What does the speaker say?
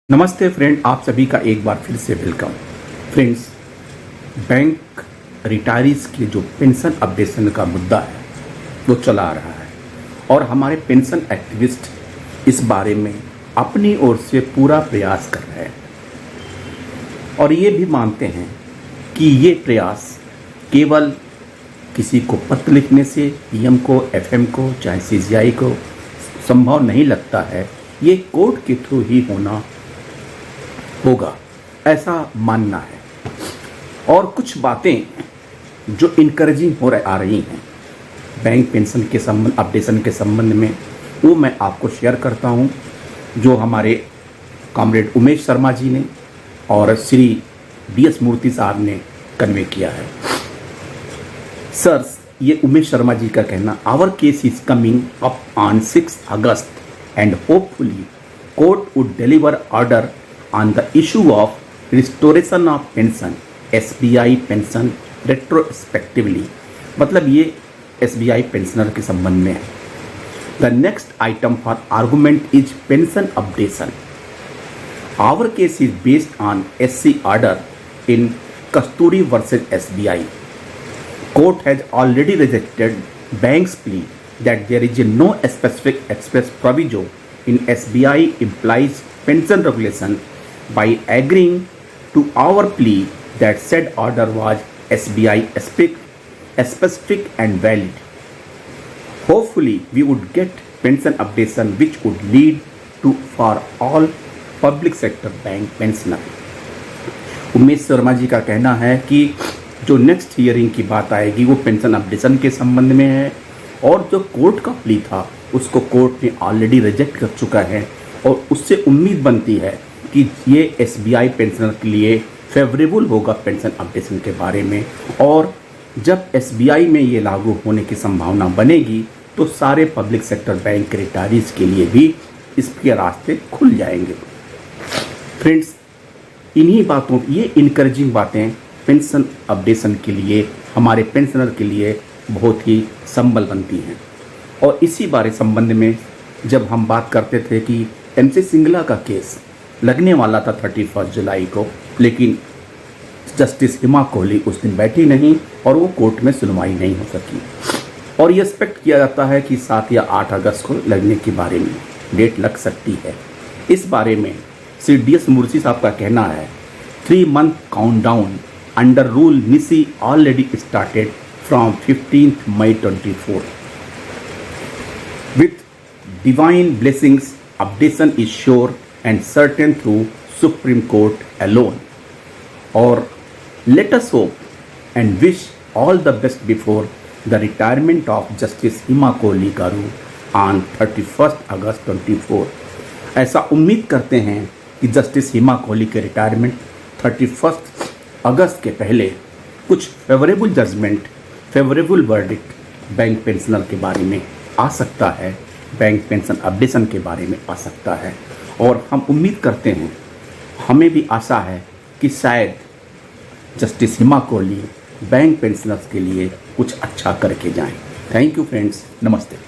नमस्ते फ्रेंड, आप सभी का एक बार फिर से वेलकम। फ्रेंड्स, बैंक रिटायरीज के जो पेंशन अपडेशन का मुद्दा है वो चला आ रहा है और हमारे पेंशन एक्टिविस्ट इस बारे में अपनी ओर से पूरा प्रयास कर रहे हैं और ये भी मानते हैं कि ये प्रयास केवल किसी को पत्र लिखने से पीएम को, एफएम को, चाहे सीजीआई को संभव नहीं लगता है। ये कोर्ट के थ्रू ही होगा, ऐसा मानना है। और कुछ बातें जो इनकरेजिंग आ रही हैं बैंक पेंशन के संबंध अपडेशन के संबंध में, वो मैं आपको शेयर करता हूं, जो हमारे कॉमरेड उमेश शर्मा जी ने और श्री DS मूर्ति साहब ने कन्वे किया है। सर, ये उमेश शर्मा जी का कहना, our case is coming up on 6 August and hopefully court would deliver order on the issue of restoration of pension, SBI pension retrospectively। मतलब ये SBI पेंशनर के संबंध में है। The next item for argument is pension updation। Our case is based on SC order in Kasturi versus SBI। Court has already rejected bank's plea that there is no specific express proviso in SBI implies pension regulation by agreeing to our plea that said order was SBI specific and valid। Hopefully we would get pension updation which would lead to for all public sector bank pensioner। Umesh Sharma ji का कहना है कि जो next hearing की बात आएगी वो pension updation के संबंध में है और जो कोर्ट का प्ली था उसको कोर्ट ने ऑलरेडी रिजेक्ट कर चुका है और उससे उम्मीद बनती है कि ये SBI पेंशनर के लिए फेवरेबल होगा पेंशन अपडेशन के बारे में। और जब SBI में ये लागू होने की संभावना बनेगी तो सारे पब्लिक सेक्टर बैंक रिटायरीज के लिए भी इसके रास्ते खुल जाएंगे। फ्रेंड्स, इन्हीं बातों, ये इनकरेजिंग बातें पेंशन अपडेशन के लिए, हमारे पेंशनर के लिए बहुत ही संबल बनती हैं। और इसी बारे संबंध में जब हम बात करते थे कि MC सिंगला का केस लगने वाला था 31 जुलाई को, लेकिन जस्टिस हिमा कोहली उस दिन बैठी नहीं और वो कोर्ट में सुनवाई नहीं हो सकी और ये एक्सपेक्ट किया जाता है कि 7 या 8 अगस्त को लगने के बारे में डेट लग सकती है। इस बारे में श्री DS मूर्ति साहब का कहना है, 3 month countdown under rule nisi already started from 15th May 24 with divine blessings updation is sure and certain through Supreme Court alone। Or let us hope and wish all the best before the retirement of Justice Hima Kohli Garu on 31st August 24। ऐसा उम्मीद करते हैं कि justice हिमा कोहली के retirement 31 अगस्त के पहले कुछ favourable judgement, favourable verdict bank pensioner के बारे में आ सकता है, बैंक पेंशन अपडेशन के बारे में आ सकता है। और हम उम्मीद करते हैं, हमें भी आशा है कि शायद जस्टिस हिमा कोहली बैंक पेंशनर्स के लिए कुछ अच्छा करके जाएं। थैंक यू फ्रेंड्स, नमस्ते।